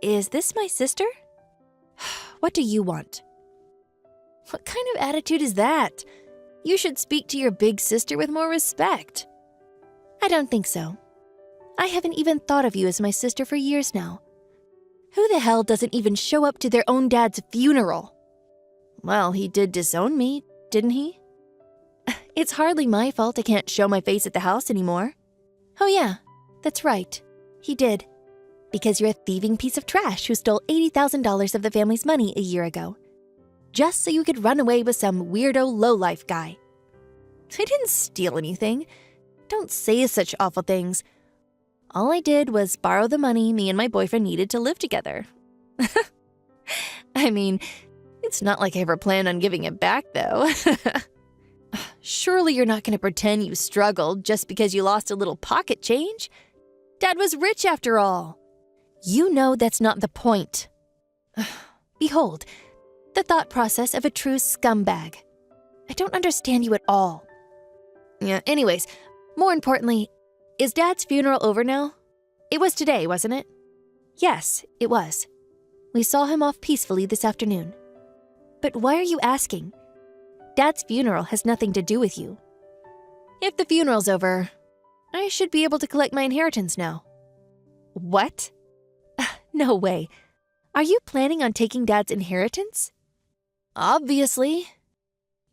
Is this my sister? What do you want? What kind of attitude is that? You should speak to your big sister with more respect. I don't think so. I haven't even thought of you as my sister for years now. Who the hell doesn't even show up to their own dad's funeral? Well, he did disown me, didn't he? It's hardly my fault I can't show my face at the house anymore. Oh yeah, that's right. He did. Because you're a thieving piece of trash who stole $80,000 of the family's money a year ago. Just so you could run away with some weirdo lowlife guy. I didn't steal anything. Don't say such awful things. All I did was borrow the money me and my boyfriend needed to live together. I mean, it's not like I ever planned on giving it back, though. Surely you're not going to pretend you struggled just because you lost a little pocket change? Dad was rich after all. You know that's not the point. Behold, the thought process of a true scumbag. I don't understand you at all. Yeah, anyways, more importantly, is Dad's funeral over now? It was today, wasn't it? Yes, it was. We saw him off peacefully this afternoon. But why are you asking? Dad's funeral has nothing to do with you. If the funeral's over, I should be able to collect my inheritance now. What? No way. Are you planning on taking Dad's inheritance? Obviously.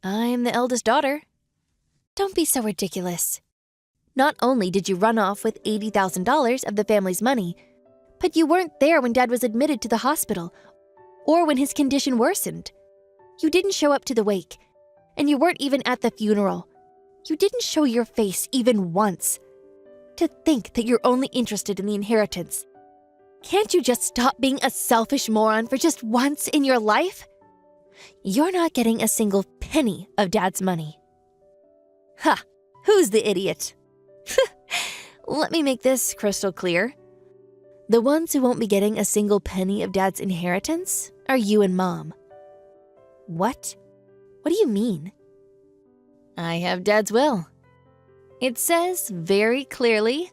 I'm the eldest daughter. Don't be so ridiculous. Not only did you run off with $80,000 of the family's money, but you weren't there when Dad was admitted to the hospital or when his condition worsened. You didn't show up to the wake, and you weren't even at the funeral. You didn't show your face even once. To think that you're only interested in the inheritance. Can't you just stop being a selfish moron for just once in your life? You're not getting a single penny of Dad's money. Ha! Who's the idiot? Let me make this crystal clear. The ones who won't be getting a single penny of Dad's inheritance are you and Mom. What? What do you mean? I have Dad's will. It says very clearly,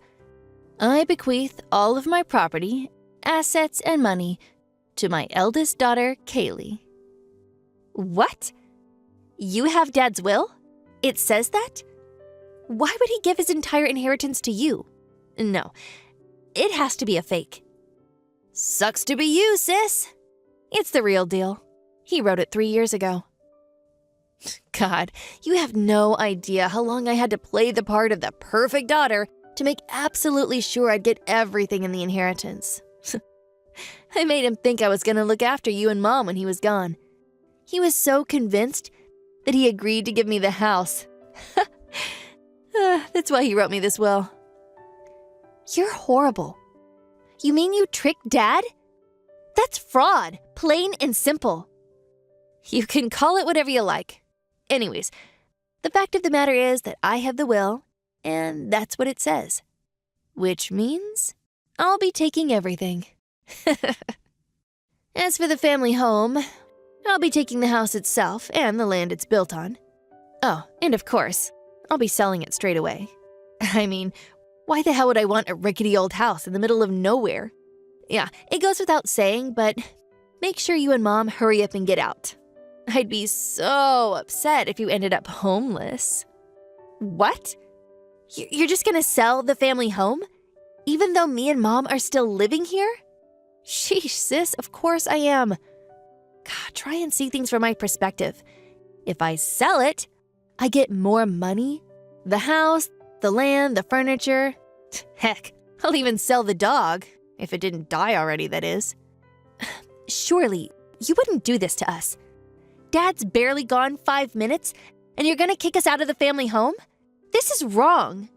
I bequeath all of my property, assets, and money to my eldest daughter, Kaylee. What? You have Dad's will? It says that? Why would he give his entire inheritance to you? No, it has to be a fake. Sucks to be you, sis. It's the real deal. He wrote it 3 years ago. God, you have no idea how long I had to play the part of the perfect daughter to make absolutely sure I'd get everything in the inheritance. I made him think I was going to look after you and Mom when he was gone. He was so convinced that he agreed to give me the house. That's why he wrote me this will. You're horrible. You mean you tricked Dad? That's fraud, plain and simple. You can call it whatever you like. Anyways, the fact of the matter is that I have the will, and that's what it says. Which means I'll be taking everything. As for the family home, I'll be taking the house itself and the land it's built on. Oh, and of course, I'll be selling it straight away. I mean, why the hell would I want a rickety old house in the middle of nowhere? Yeah, it goes without saying, but make sure you and Mom hurry up and get out. I'd be so upset if you ended up homeless. What? You're just gonna sell the family home? Even though me and Mom are still living here? Sheesh, sis, of course I am. God, try and see things from my perspective. If I sell it, I get more money. The house, the land, the furniture. Heck, I'll even sell the dog. If it didn't die already, that is. Surely, you wouldn't do this to us. Dad's barely gone 5 minutes, and you're gonna kick us out of the family home? This is wrong.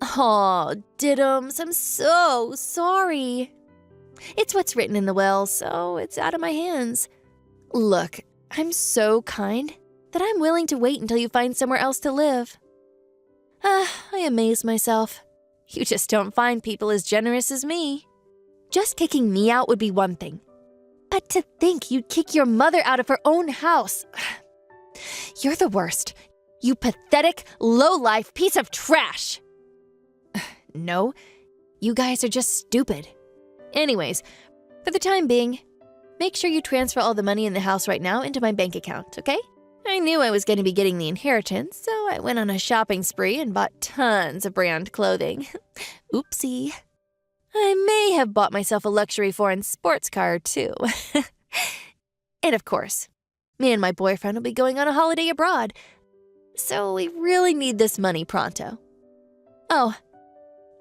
Aw, Diddums, I'm so sorry. It's what's written in the will, so it's out of my hands. Look, I'm so kind that I'm willing to wait until you find somewhere else to live. I amaze myself. You just don't find people as generous as me. Just kicking me out would be one thing. But to think you'd kick your mother out of her own house. You're the worst. You pathetic, low-life piece of trash. No, you guys are just stupid. Anyways, For the time being, make sure you transfer all the money in the house right now into my bank account, okay? I knew I was going to be getting the inheritance, so I went on a shopping spree and bought tons of brand clothing. Oopsie. I may have bought myself a luxury foreign sports car, too. And of course, me and my boyfriend will be going on a holiday abroad, so we really need this money pronto. Oh,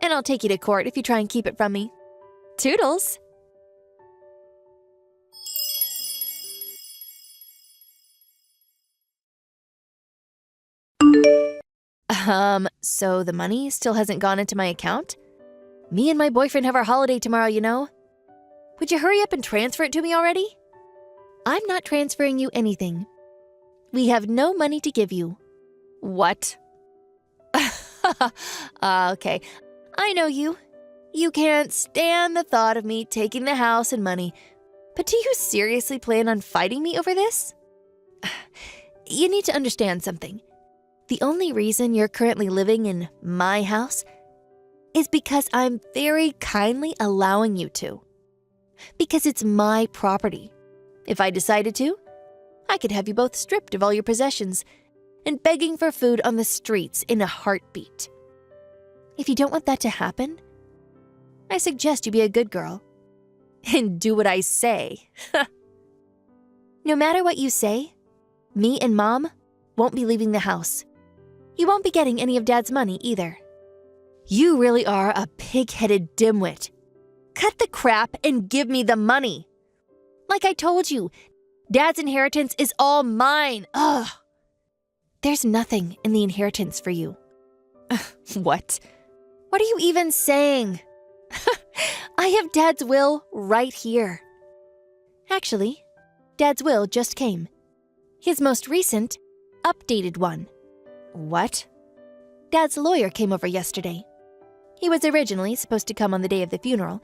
and I'll take you to court if you try and keep it from me. Toodles! So the money still hasn't gone into my account? Me and my boyfriend have our holiday tomorrow, you know. Would you hurry up and transfer it to me already? I'm not transferring you anything. We have no money to give you. What? Okay, I know you. You can't stand the thought of me taking the house and money. But do you seriously plan on fighting me over this? You need to understand something. The only reason you're currently living in my house is because I'm very kindly allowing you to. Because it's my property. If I decided to, I could have you both stripped of all your possessions and begging for food on the streets in a heartbeat. If you don't want that to happen, I suggest you be a good girl and do what I say. No matter what you say, me and Mom won't be leaving the house. You won't be getting any of Dad's money either. You really are a pig-headed dimwit. Cut the crap and give me the money. Like I told you, Dad's inheritance is all mine. Ugh. There's nothing in the inheritance for you. What? What are you even saying? I have Dad's will right here. Actually, Dad's will just came. His most recent, updated one. What? Dad's lawyer came over yesterday. He was originally supposed to come on the day of the funeral,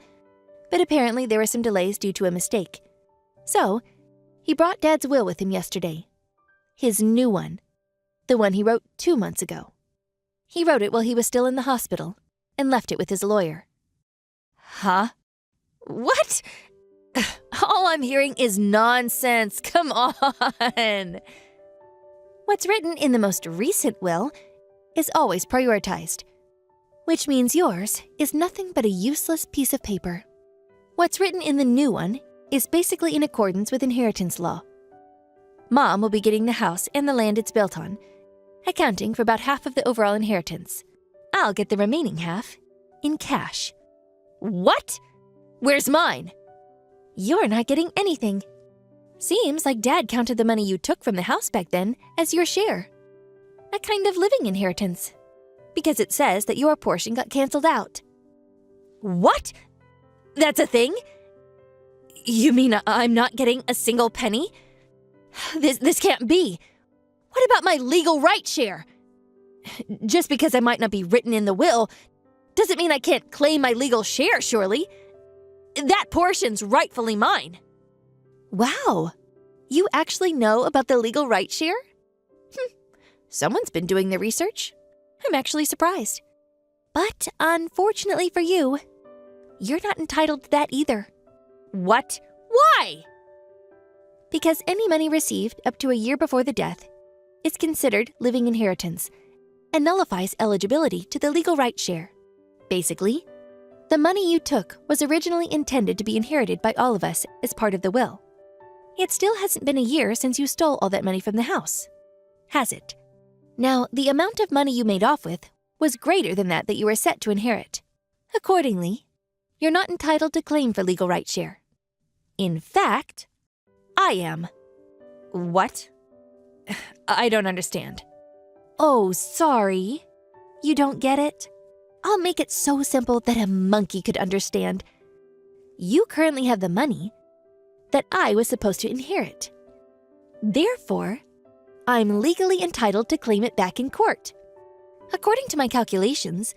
but apparently there were some delays due to a mistake. So, he brought Dad's will with him yesterday. His new one. The one he wrote 2 months ago. He wrote it while he was still in the hospital and left it with his lawyer. Huh? What? All I'm hearing is nonsense. Come on. What's written in the most recent will is always prioritized, which means yours is nothing but a useless piece of paper. What's written in the new one is basically in accordance with inheritance law. Mom will be getting the house and the land it's built on, accounting for about half of the overall inheritance. I'll get the remaining half in cash. What? Where's mine? You're not getting anything. Seems like Dad counted the money you took from the house back then as your share. A kind of living inheritance. Because it says that your portion got canceled out. What? That's a thing? You mean I'm not getting a single penny? This can't be. What about my legal right share? Just because I might not be written in the will doesn't mean I can't claim my legal share, surely. That portion's rightfully mine. Wow, you actually know about the legal right share? Someone's been doing the research. I'm actually surprised. But unfortunately for you, you're not entitled to that either. What? Why? Because any money received up to a year before the death is considered living inheritance and nullifies eligibility to the legal right share. Basically, the money you took was originally intended to be inherited by all of us as part of the will. It still hasn't been a year since you stole all that money from the house, has it? Now, the amount of money you made off with was greater than that you were set to inherit. Accordingly, you're not entitled to claim for legal right share. In fact, I am. What? I don't understand. Oh, sorry. You don't get it? I'll make it so simple that a monkey could understand. You currently have the money that I was supposed to inherit. Therefore, I'm legally entitled to claim it back in court. According to my calculations,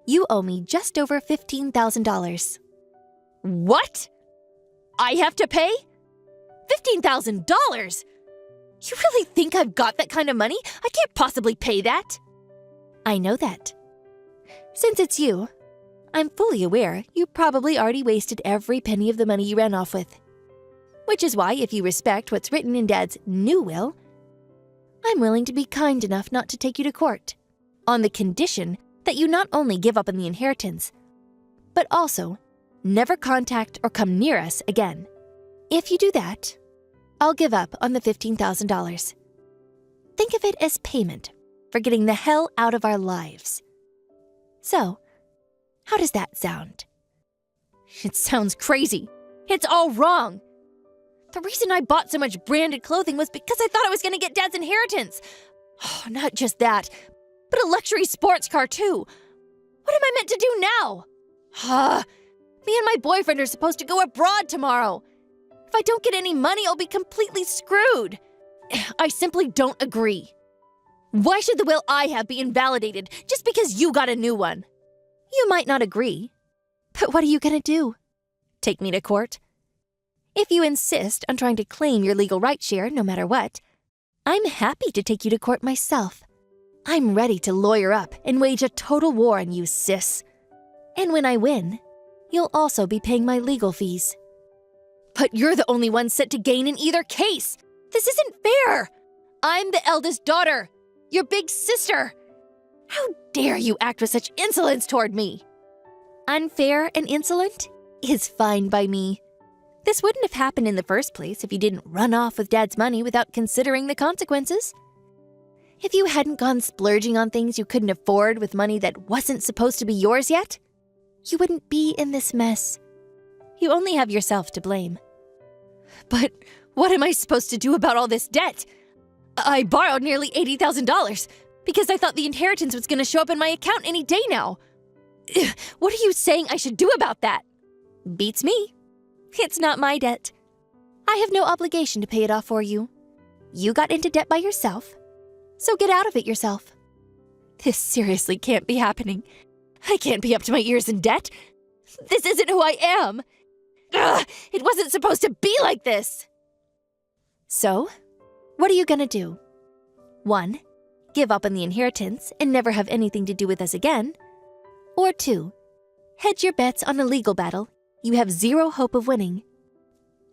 you owe me just over $15,000. What? I have to pay? $15,000? You really think I've got that kind of money? I can't possibly pay that. I know that. Since it's you, I'm fully aware you probably already wasted every penny of the money you ran off with. Which is why, if you respect what's written in Dad's new will, I'm willing to be kind enough not to take you to court, on the condition that you not only give up on the inheritance, but also never contact or come near us again. If you do that, I'll give up on the $15,000. Think of it as payment for getting the hell out of our lives. So, how does that sound? It sounds crazy. It's all wrong. The reason I bought so much branded clothing was because I thought I was going to get Dad's inheritance. Oh, not just that, but a luxury sports car too. What am I meant to do now? Me and my boyfriend are supposed to go abroad tomorrow. If I don't get any money, I'll be completely screwed. I simply don't agree. Why should the will I have be invalidated just because you got a new one? You might not agree, but what are you going to do? Take me to court? If you insist on trying to claim your legal right share no matter what, I'm happy to take you to court myself. I'm ready to lawyer up and wage a total war on you, sis. And when I win, you'll also be paying my legal fees. But you're the only one set to gain in either case. This isn't fair. I'm the eldest daughter, your big sister. How dare you act with such insolence toward me? Unfair and insolent is fine by me. This wouldn't have happened in the first place if you didn't run off with Dad's money without considering the consequences. If you hadn't gone splurging on things you couldn't afford with money that wasn't supposed to be yours yet, you wouldn't be in this mess. You only have yourself to blame. But what am I supposed to do about all this debt? I borrowed nearly $80,000 because I thought the inheritance was going to show up in my account any day now. What are you saying I should do about that? Beats me. It's not my debt. I have no obligation to pay it off for you. You got into debt by yourself, so get out of it yourself. This seriously can't be happening. I can't be up to my ears in debt. This isn't who I am. It wasn't supposed to be like this. So, what are you gonna do? 1, give up on the inheritance and never have anything to do with us again. Or 2, hedge your bets on a legal battle you have zero hope of winning.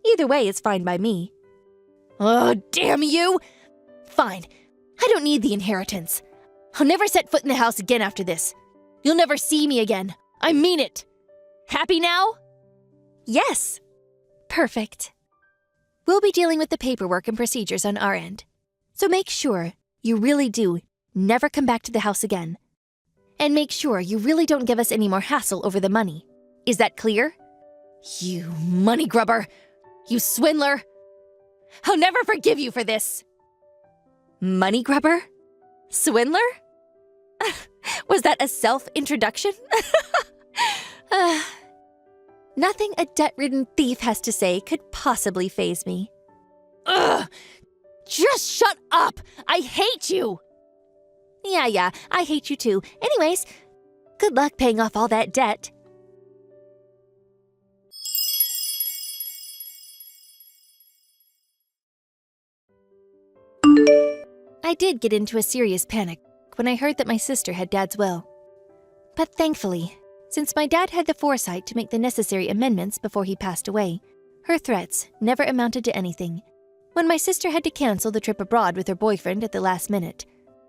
Either way is fine by me. Oh, damn you! Fine, I don't need the inheritance. I'll never set foot in the house again after this. You'll never see me again. I mean it. Happy now? Yes. Perfect. We'll be dealing with the paperwork and procedures on our end. So make sure you really do never come back to the house again. And make sure you really don't give us any more hassle over the money. Is that clear? You money grubber! You swindler! I'll never forgive you for this! Money grubber? Swindler? Was that a self-introduction? Nothing a debt-ridden thief has to say could possibly faze me. Ugh! Just shut up! I hate you! Yeah, I hate you too. Anyways, good luck paying off all that debt. I did get into a serious panic when I heard that my sister had Dad's will. But thankfully, since my dad had the foresight to make the necessary amendments before he passed away, her threats never amounted to anything. When my sister had to cancel the trip abroad with her boyfriend at the last minute,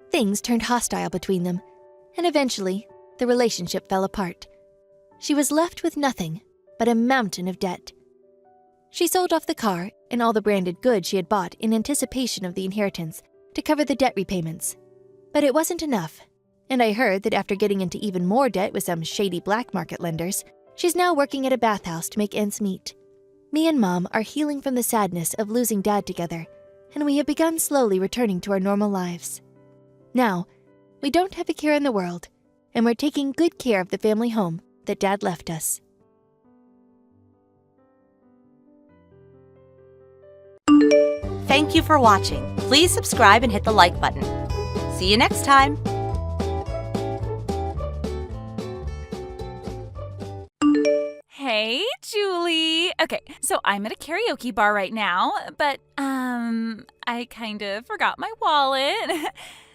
things turned hostile between them, and eventually, the relationship fell apart. She was left with nothing but a mountain of debt. She sold off the car and all the branded goods she had bought in anticipation of the inheritance to cover the debt repayments. But it wasn't enough, and I heard that after getting into even more debt with some shady black market lenders, she's now working at a bathhouse to make ends meet. Me and Mom are healing from the sadness of losing Dad together, and we have begun slowly returning to our normal lives. Now, we don't have a care in the world, and we're taking good care of the family home that Dad left us. Thank you for watching. Please subscribe and hit the like button. See you next time. Hey, Julie. Okay, so I'm at a karaoke bar right now, but I kind of forgot my wallet.